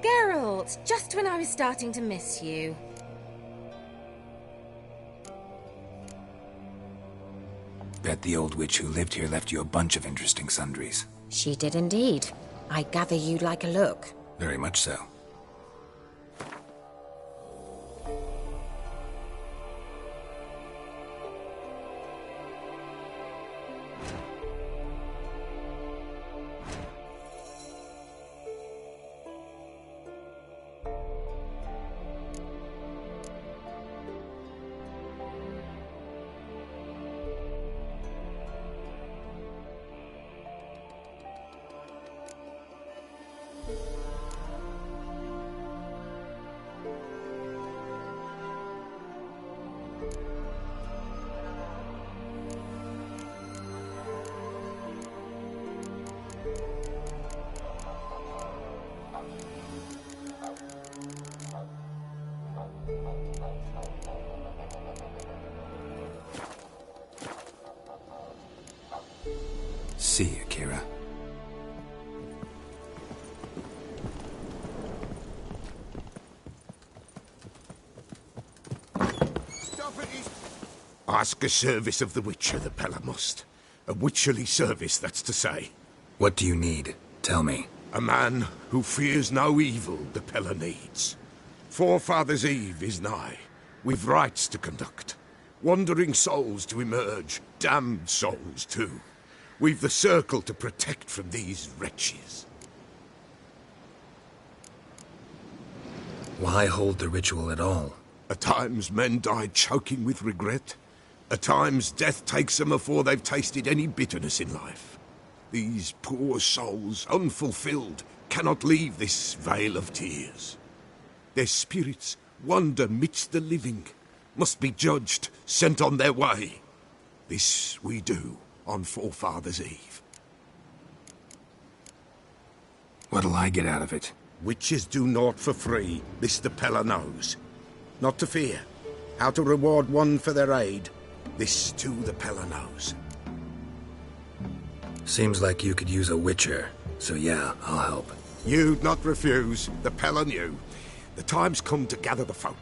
Geralt, just when I was starting to miss you. Bet the old witch who lived here left you a bunch of interesting sundries. She did indeed. I gather you'd like a look. Very much so. See you, Kira. Ask a service of the Witcher, the Pella must. A witcherly service, that's to say. What do you need? Tell me. A man who fears no evil the Pella needs. Forefathers' Eve is nigh. We've rites to conduct. Wandering souls to emerge. Damned souls, too. We've the circle to protect from these wretches. Why hold the ritual at all? At times men die choking with regret. At times death takes them afore they've tasted any bitterness in life. These poor souls, unfulfilled, cannot leave this vale of tears. Their spirits wander midst the living, must be judged, sent on their way. This we do on Forefathers' Eve. What'll I get out of it? Witches do naught for free, this the Pella knows. Not to fear. How to reward one for their aid, this too the Pella knows. Seems like you could use a witcher, so yeah, I'll help. You'd not refuse, the Pella knew. The time's come to gather the folk.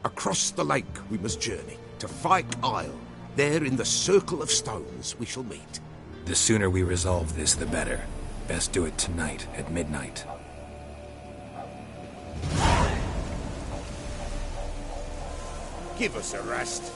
Across the lake we must journey, to Fyke Isle. There in the circle of stones we shall meet. The sooner we resolve this, the better. Best do it tonight at midnight. Give us a rest.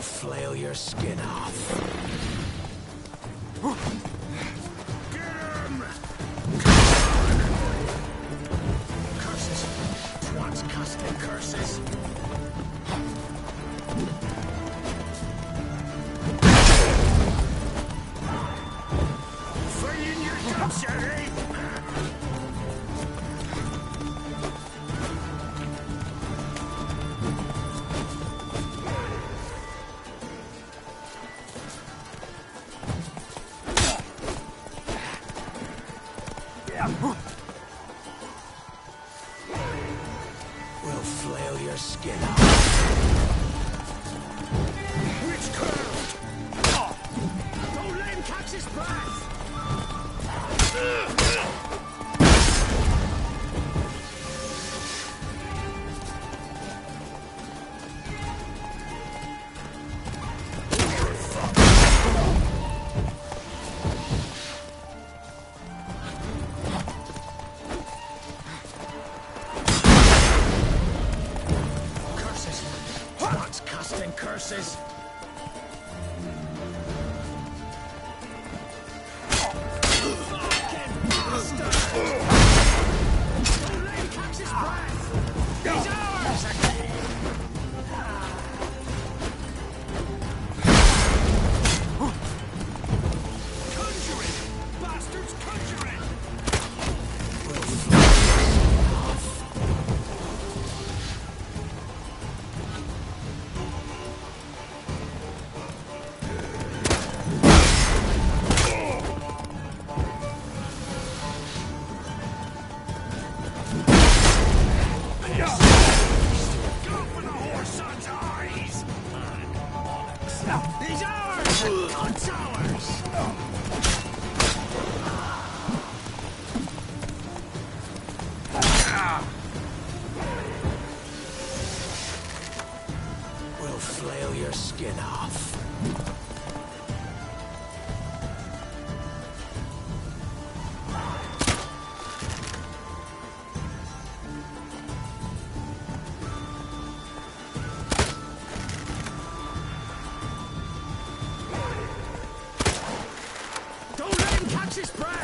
Flail your skin off. Get him! Curses! Twats casting curses! Free in your guts, Eddie! We'll flail your skin off. Witchcraft! Don't let him catch his breath! Curses! He's ours! It's ours! We'll flail your skin off. Don't let him catch his prey!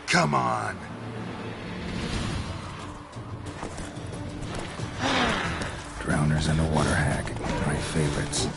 Come on. Drowners and a water hag. My favorites.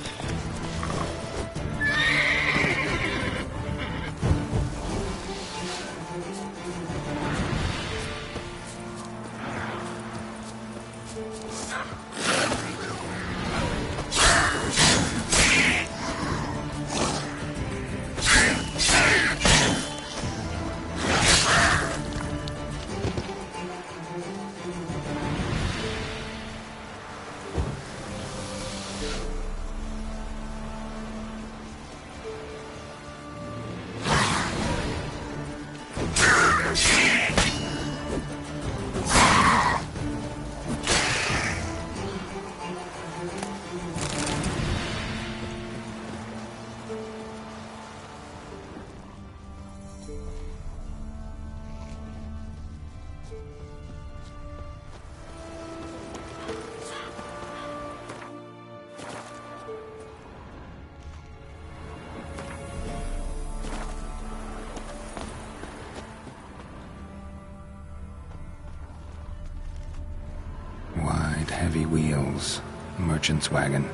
Heavy wheels. Merchant's wagon.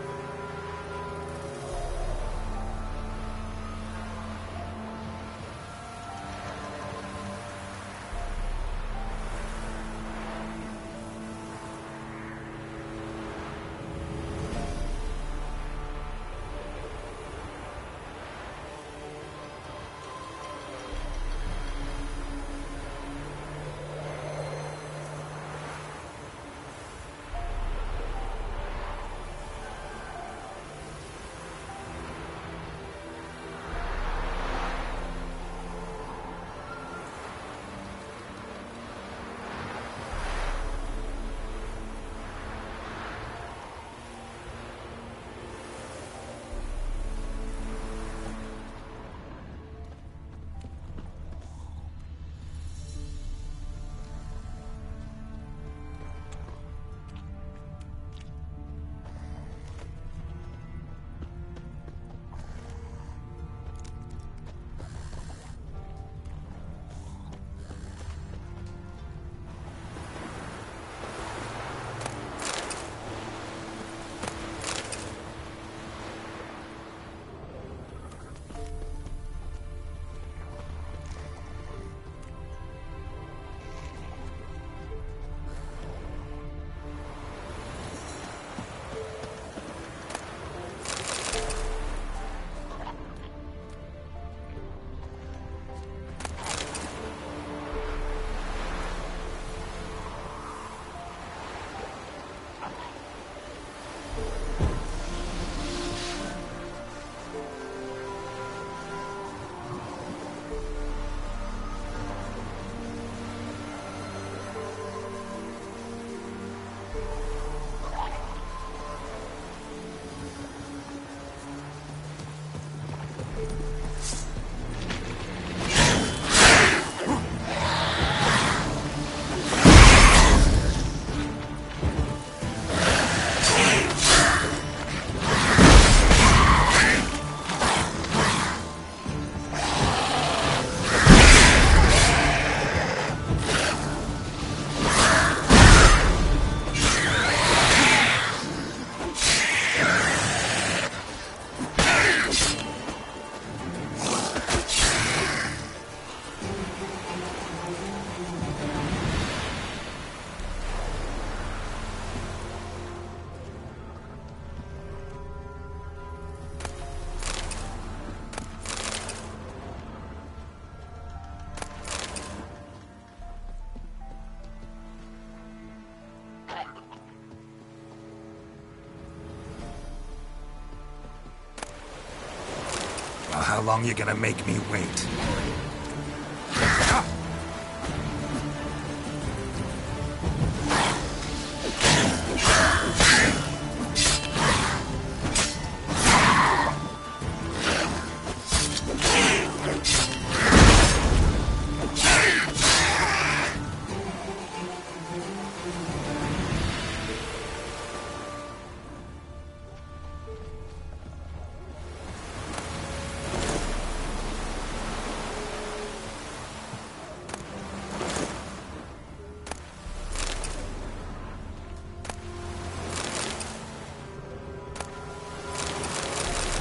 how long you gonna make me wait?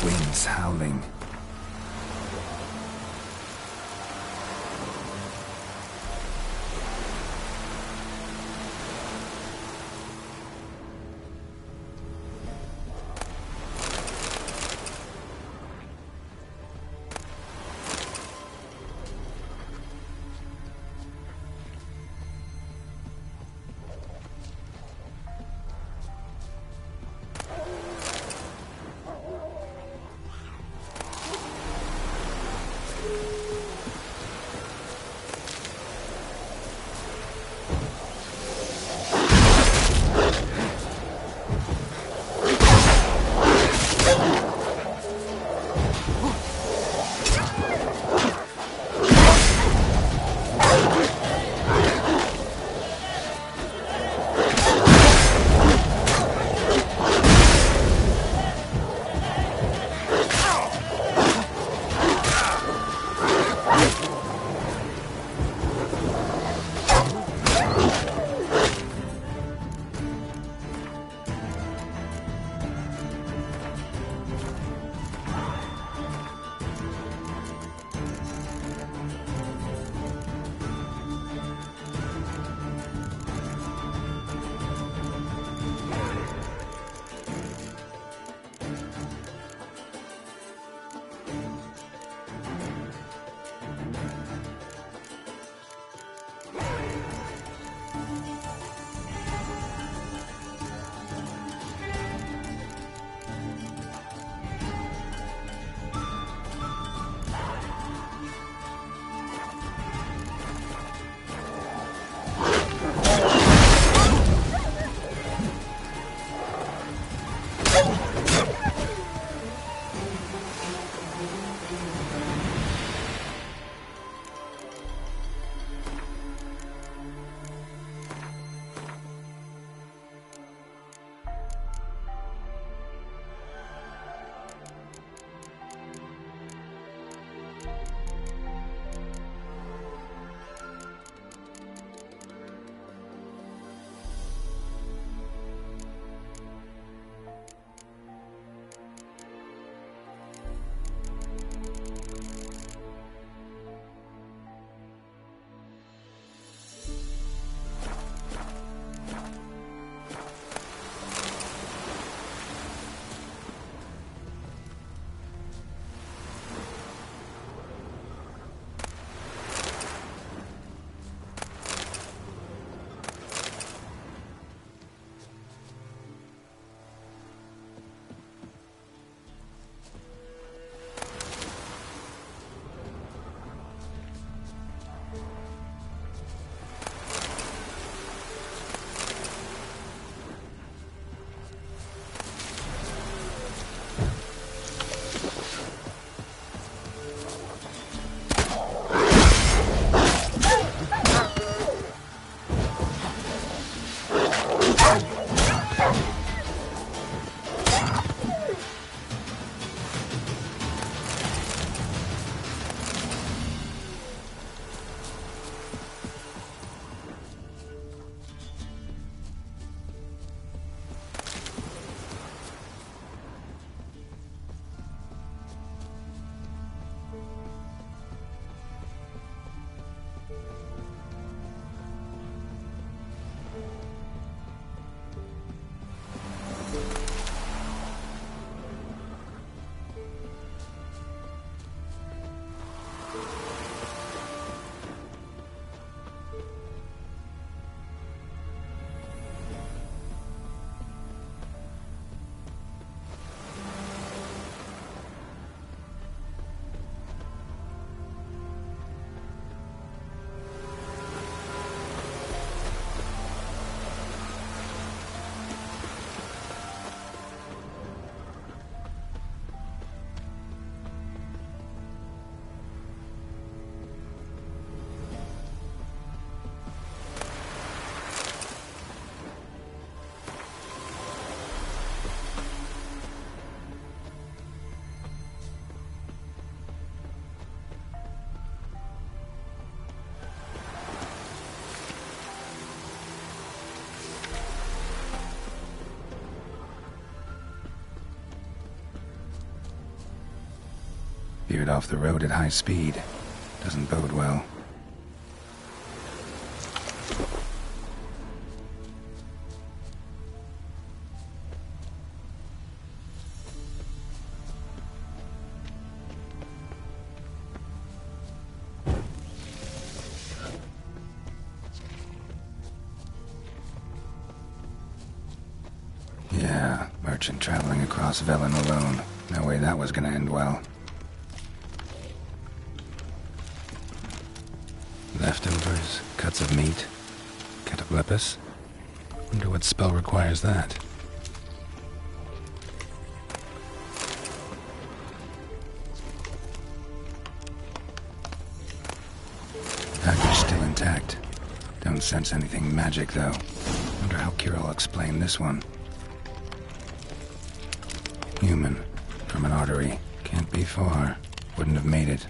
Winds howling. Veered off the road at high speed. Doesn't bode well. Yeah, merchant traveling across Velen alone. No way that was gonna end well. Leftovers, cuts of meat, cataplepis. Wonder what spell requires that. Package still intact. Don't sense anything magic though. Wonder how Kirill'll explain this one. Human. From an artery. Can't be far. Wouldn't have made it.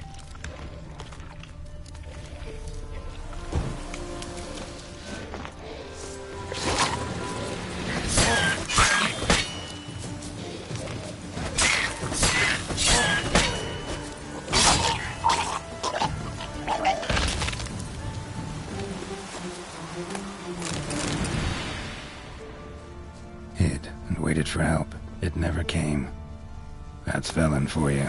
Hid and waited for help. It never came. That's Velen for you.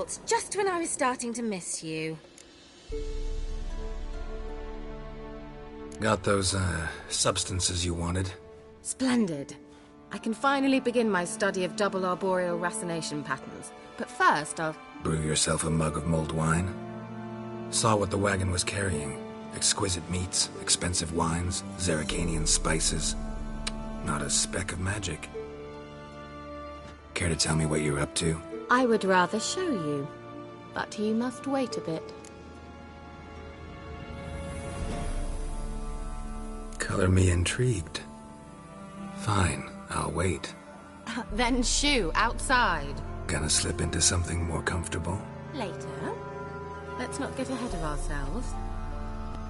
thoughts just when I was starting to miss you. Got those, substances you wanted? Splendid. I can finally begin my study of double arboreal racination patterns. But first, I'll... Brew yourself a mug of mulled wine? Saw what the wagon was carrying. Exquisite meats, expensive wines, Zerrikanian spices. Not a speck of magic. Care to tell me what you're up to? I would rather show you. But you must wait a bit. Color me intrigued. Fine, I'll wait. Then shoo, outside. Gonna slip into something more comfortable? Later. Let's not get ahead of ourselves.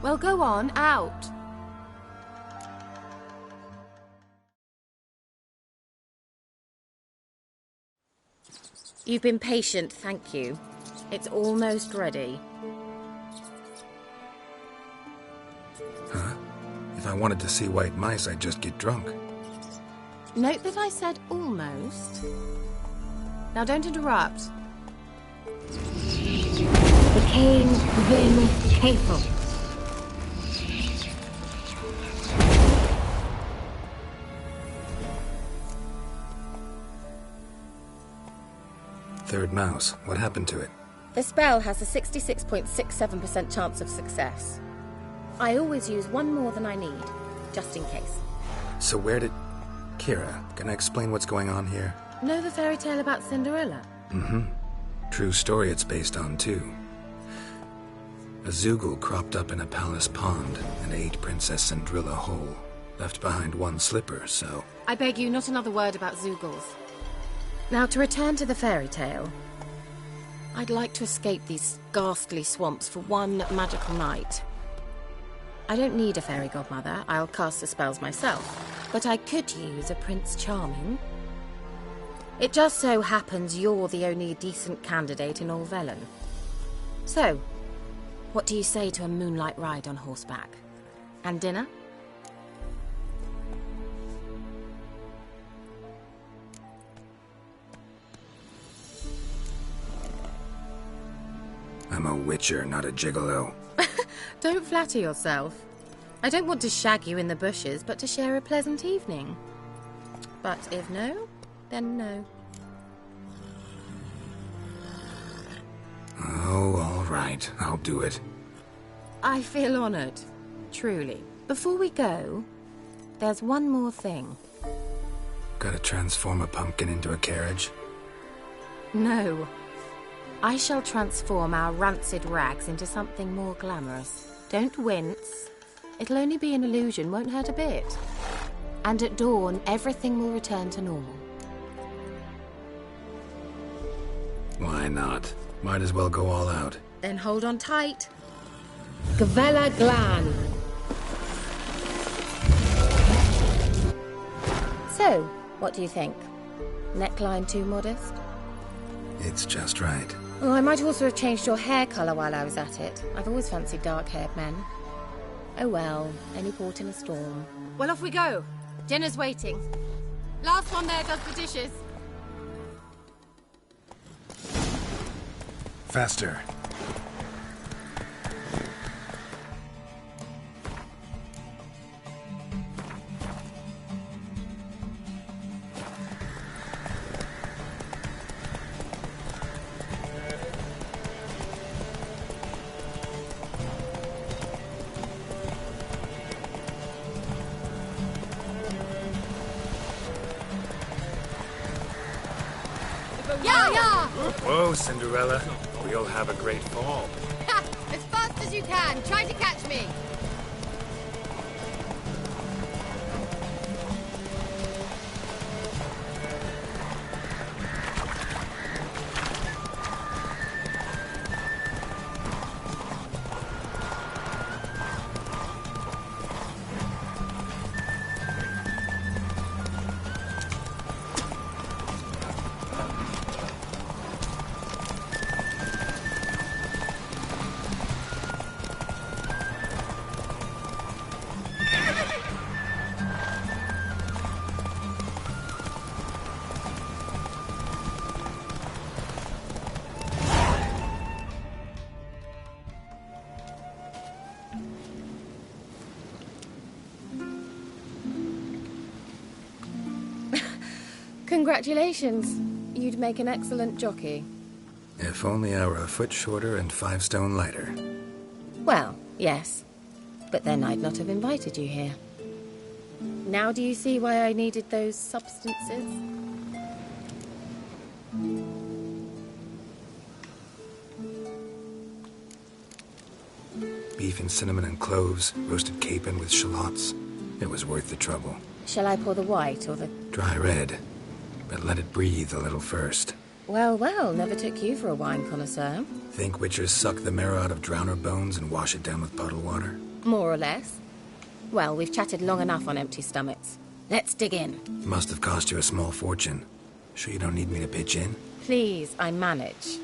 Well, go on, out. You've been patient, thank you. It's almost ready. Huh? If I wanted to see white mice, I'd just get drunk. Note that I said almost. Now don't interrupt. The king will faithful. Third mouse. What happened to it? The spell has a 66.67% chance of success. I always use one more than I need, just in case. So where did... Kira, can I explain what's going on here? Know the fairy tale about Cinderella? Mm-hmm. True story it's based on, too. A Zoogle cropped up in a palace pond and ate Princess Cinderella whole. Left behind one slipper, so... I beg you, not another word about Zoogles. Now, to return to the fairy tale. I'd like to escape these ghastly swamps for one magical night. I don't need a fairy godmother, I'll cast the spells myself. But I could use a Prince Charming. It just so happens you're the only decent candidate in all Velen. So, what do you say to a moonlight ride on horseback? And dinner? I'm a witcher, not a gigolo. Don't flatter yourself. I don't want to shag you in the bushes, but to share a pleasant evening. But if no, then no. Oh, all right. I'll do it. I feel honored. Truly. Before we go, there's one more thing. Gotta transform a pumpkin into a carriage? No. I shall transform our rancid rags into something more glamorous. Don't wince. It'll only be an illusion, won't hurt a bit. And at dawn, everything will return to normal. Why not? Might as well go all out. Then hold on tight. Gavella Glan. So, what do you think? Neckline too modest? It's just right. Oh, I might also have changed your hair colour while I was at it. I've always fancied dark-haired men. Oh well, any port in a storm. Well, off we go. Dinner's waiting. Last one there does the dishes. Faster. Yeah! Whoa, Cinderella. We'll have a great fall. Ha! As fast as you can. Try to catch me. Congratulations. You'd make an excellent jockey. If only I were a foot shorter and 5 stone lighter. Well, yes. But then I'd not have invited you here. Now do you see why I needed those substances? Beef and cinnamon and cloves, roasted capon with shallots. It was worth the trouble. Shall I pour the white or the... Dry red, but let it breathe a little first. Well, well, never took you for a wine connoisseur. Think witchers suck the marrow out of drowner bones and wash it down with puddle water? More or less. Well, we've chatted long enough on empty stomachs. Let's dig in. Must have cost you a small fortune. Sure you don't need me to pitch in? Please, I manage.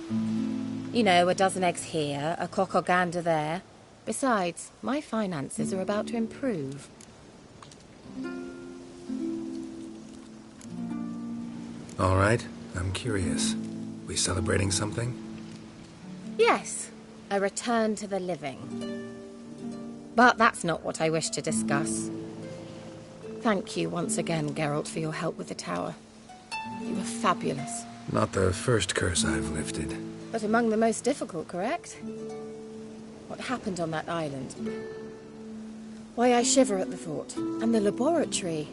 You know, a dozen eggs here, a cock or gander there. Besides, my finances are about to improve. All right, I'm curious. We celebrating something? Yes, a return to the living. But that's not what I wish to discuss. Thank you once again, Geralt, for your help with the tower. You were fabulous. Not the first curse I've lifted. But among the most difficult, correct? What happened on that island? Why, I shiver at the thought. And the laboratory.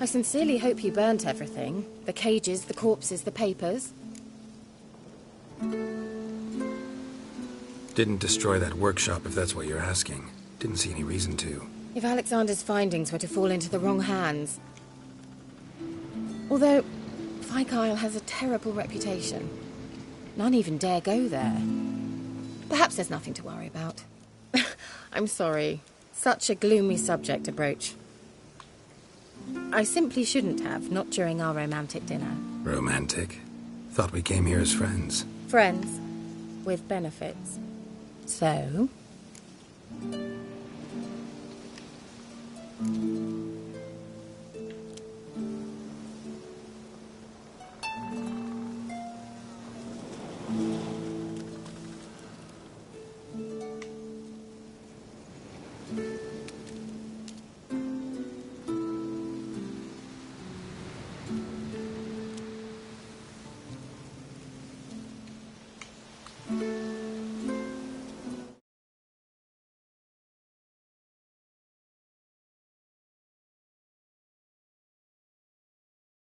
I sincerely hope you burnt everything. The cages, the corpses, the papers. Didn't destroy that workshop, if that's what you're asking. Didn't see any reason to. If Alexander's findings were to fall into the wrong hands... Although, Fyke Isle has a terrible reputation. None even dare go there. Perhaps there's nothing to worry about. I'm sorry. Such a gloomy subject to broach. I simply shouldn't have, not during our romantic dinner. Romantic? Thought we came here as friends. Friends. With benefits. So...